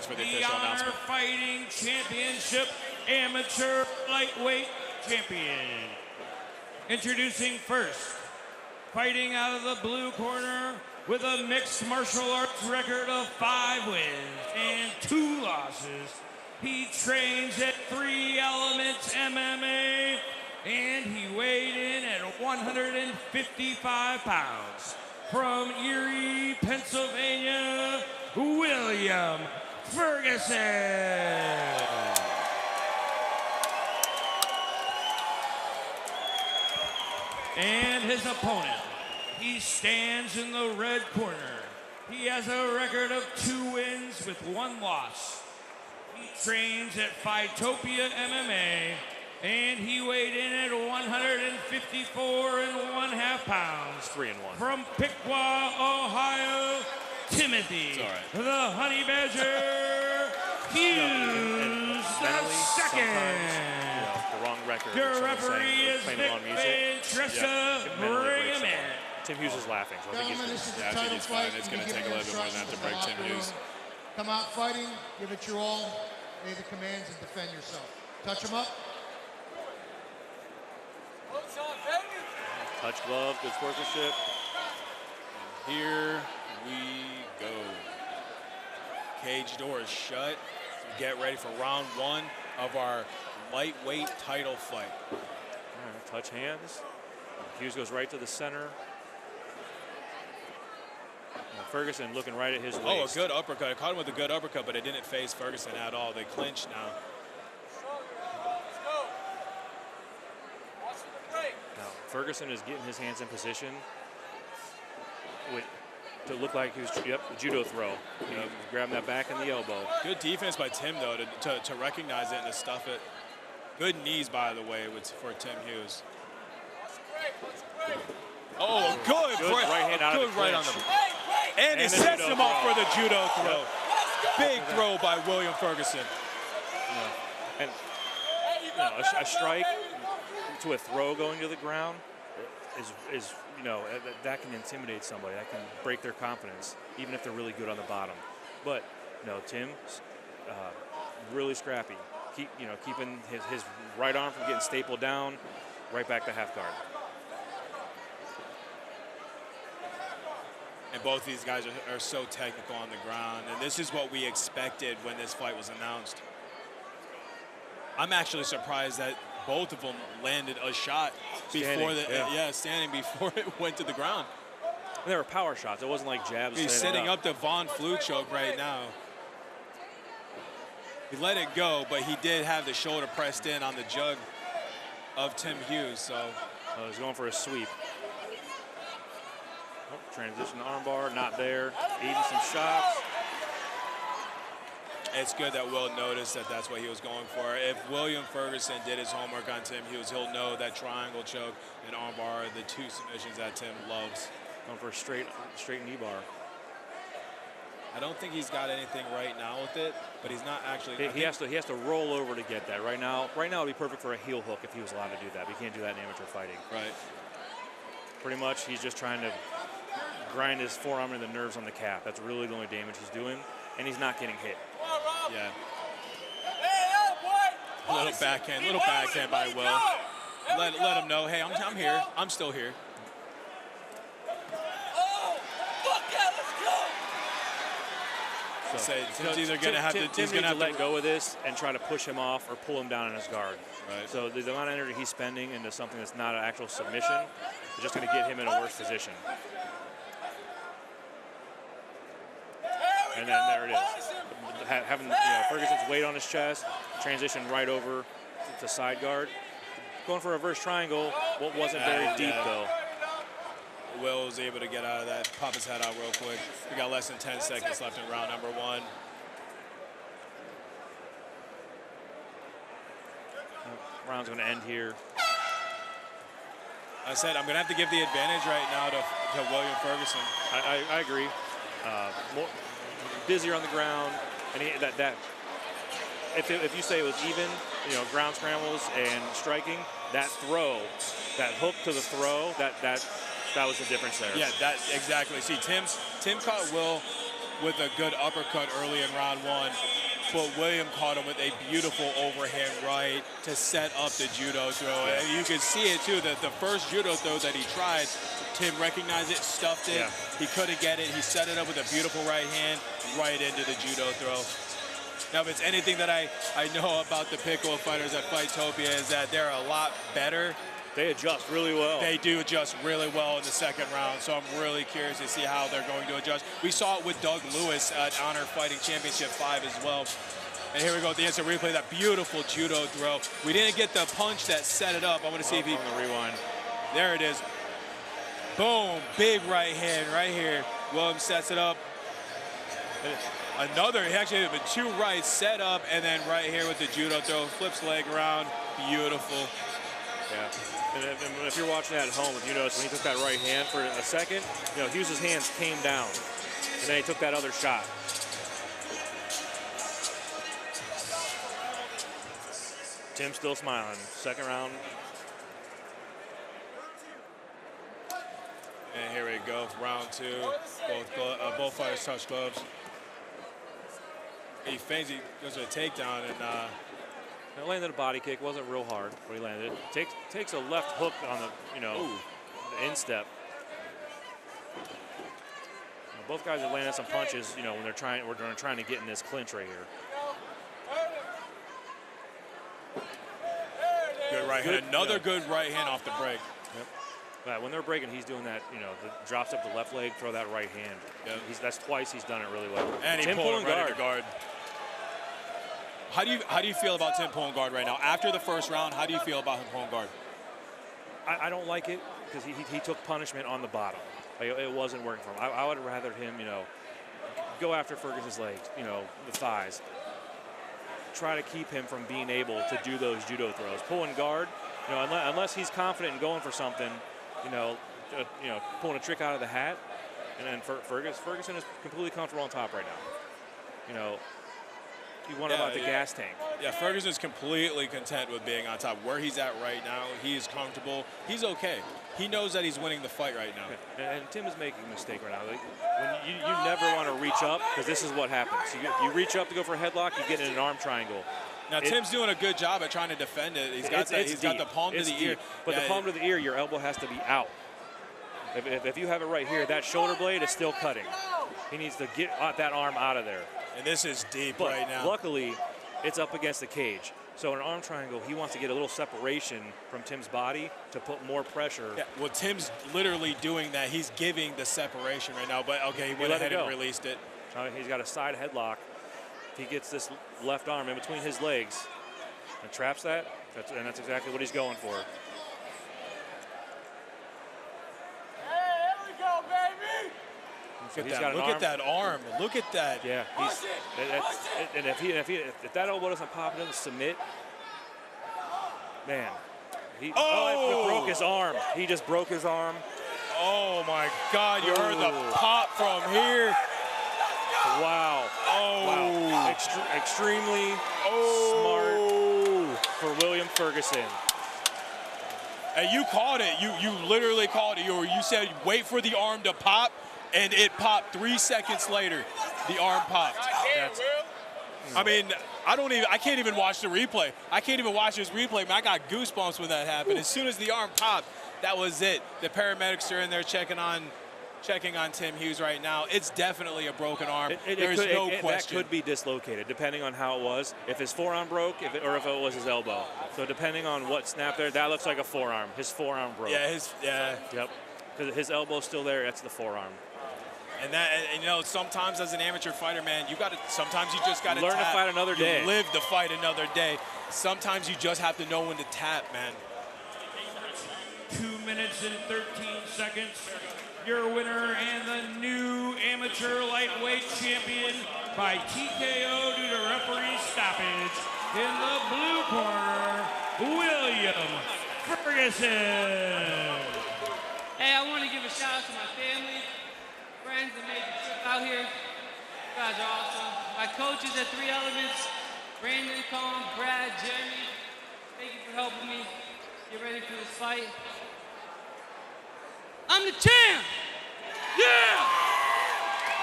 for the official announcement. The Honor Fighting Championship Amateur Lightweight Champion. Introducing first, fighting out of the blue corner with a mixed martial arts record of 5 wins and 2 losses. He trains at 3 Elements MMA, and he weighed in at 155 pounds. From Erie, Pennsylvania, William Ferguson. And his opponent, he stands in the red corner. He has a record of 2 wins with 1 loss. He trains at Phytopia MMA, and he weighed in at 154.5 pounds. 3-1. From Piqua, Ohio, Timothy, the Honey Badger, Hughes the second. The wrong record. Your referee is Vic Tressa. Bring him in. Tim Hughes is laughing, so I think he's good. I think he's fine. It's going to take a little bit more than that to break Tim Hughes. Come out fighting, give it your all, obey the commands, and defend yourself. Touch him up. Touch glove, good sportsmanship. And here we go. Cage door is shut. So get ready for round 1 of our lightweight title fight. All right, touch hands. Hughes goes right to the center. And Ferguson looking right at his waist. Oh, a good uppercut. I caught him with a good uppercut, but it didn't phase Ferguson at all. They clinch now. Now, Ferguson is getting his hands in position to look like he was, the judo throw. Grabbing that back in the elbow. Good defense by Tim, though, to recognize it and to stuff it. Good knees, by the way, for Tim Hughes. Oh, good right hand out of the right on the. And it sets him up for the judo throw. Big throw by William Ferguson. And a strike to a throw going to the ground is that can intimidate somebody. That can break their confidence, even if they're really good on the bottom. But Tim, really scrappy. Keeping his right arm from getting stapled down, right back to half guard. And both these guys are so technical on the ground, and this is what we expected when this fight was announced. I'm actually surprised that both of them landed a shot before standing before it went to the ground. And they were power shots. It wasn't like jabs. He's setting up the Von Flue choke right now. He let it go, but he did have the shoulder pressed in on the jug of Tim Hughes. So he's going for a sweep. Oh, transition armbar, not there. Eating some shots. It's good that Will noticed that that's what he was going for. If William Ferguson did his homework on Tim Hughes, he'll know that triangle choke and armbar are the 2 submissions that Tim loves. Going for a straight knee bar. I don't think he's got anything right now with it, but he's not actually. He has to roll over to get that. Right now it'd be perfect for a heel hook if he was allowed to do that. But he can't do that in amateur fighting. Right. Pretty much, he's just trying to grind his forearm into the nerves on the calf. That's really the only damage he's doing, and he's not getting hit. Yeah. Little backhand by Will. Let him know, hey, I'm here. I'm still here. So Tim's either going to have to. He's going to let go of this and try to push him off or pull him down in his guard. Right. So the amount of energy he's spending into something that's not an actual submission is just going to get him in a worse position. And then there it is. Having Ferguson's weight on his chest, transition right over to side guard. Going for a reverse triangle. What wasn't very deep though. Will was able to get out of that, pop his head out real quick. We got less than 10 seconds left in round number 1. Round's going to end here. I said I'm going to have to give the advantage right now to William Ferguson. I agree. More busier on the ground, and if you say it was even, ground scrambles and striking, that throw, that hook to the throw, that was the difference there. Yeah, that exactly. See, Tim caught Will with a good uppercut early in round 1. But William caught him with a beautiful overhand right to set up the judo throw. And you can see it too, that the first judo throw that he tried, Tim recognized it, stuffed it. He couldn't get it. He set it up with a beautiful right hand right into the judo throw. Now, if it's anything that I know about the Piccolo fighters at Fightopia is that they're a lot better. They adjust really well. They do adjust really well in the second round, so I'm really curious to see how they're going to adjust. We saw it with Doug Lewis at Honor Fighting Championship 5 as well. And here we go, the instant replay, that beautiful judo throw. We didn't get the punch that set it up. I want to see if he... On the rewind. There it is. Boom, big right hand right here. Williams sets it up. Another, he actually had 2 rights set up, and then right here with the judo throw, flips leg around, beautiful. Yeah. And if you're watching that at home, if you notice when he took that right hand for a second, you know, Hughes' hands came down, and then he took that other shot. Tim's still smiling. Second round. And here we go, round 2. Both fighters touch gloves. He feints, he goes to a takedown, and It landed a body kick. Wasn't real hard, but he landed it. Takes a left hook on the, the instep. Both guys have landed some punches, when they're trying to get in this clinch right here. Good right hand. Another good right hand off the break. Yep. But when they're breaking, he's doing that, drops up the left leg, throw that right hand. Yep. That's twice he's done it really well. And he pulled him right into guard. How do you feel about Tim pulling guard right now? After the first round, how do you feel about him pulling guard? I don't like it because he took punishment on the bottom. Like, it wasn't working for him. I would rather him, go after Ferguson's legs, the thighs. Try to keep him from being able to do those judo throws. Pulling guard, unless he's confident in going for something, pulling a trick out of the hat. And then Ferguson is completely comfortable on top right now. You wonder about the gas tank. Yeah, Ferguson's completely content with being on top. Where he's at right now, he's comfortable. He's okay. He knows that he's winning the fight right now. And Tim is making a mistake right now. Like, when you never want to reach up, because this is what happens. You reach up to go for a headlock, you get in an arm triangle. Now, Tim's doing a good job at trying to defend it. He's got the palm to the ear. But the palm to the ear, your elbow has to be out. If you have it right here, that shoulder blade is still cutting. He needs to get that arm out of there. And this is deep but right now. Luckily, it's up against the cage. So in an arm triangle, he wants to get a little separation from Tim's body to put more pressure. Yeah, well, Tim's literally doing that. He's giving the separation right now. But, okay, he went ahead and released it. He's got a side headlock. If he gets this left arm in between his legs and traps that, that's exactly what he's going for. Look at that arm. Look at that. Yeah. And if that elbow doesn't pop, it doesn't submit, man. He broke his arm. He just broke his arm. Oh, my God. You heard the pop from here. Wow. Oh. Wow. Extremely smart for William Ferguson. And you called it. You literally called it. You said wait for the arm to pop. And it popped 3 seconds later. The arm popped. I mean, I can't even watch the replay. I can't even watch this replay, man. I got goosebumps when that happened. As soon as the arm popped, that was it. The paramedics are in there checking on Tim Hughes right now. It's definitely a broken arm. There's no question. That could be dislocated, depending on how it was. If his forearm broke, or if it was his elbow. So depending on what snapped there, that looks like a forearm. His forearm broke. Yeah. Yep. Because his elbow's still there. That's the forearm. And sometimes as an amateur fighter, man, sometimes you just got to learn to fight another day. You live to fight another day. Sometimes you just have to know when to tap, man. 2 minutes and 13 seconds. Your winner and the new amateur lightweight champion by TKO due to referee stoppage. In the blue corner, William Ferguson. Hey, I want to give a shout out to my family, friends that made the trip out here. You guys are awesome. My coaches at 3 Elements, Brandon, Colin, Brad, Jeremy, thank you for helping me get ready for this fight. I'm the champ! Yeah!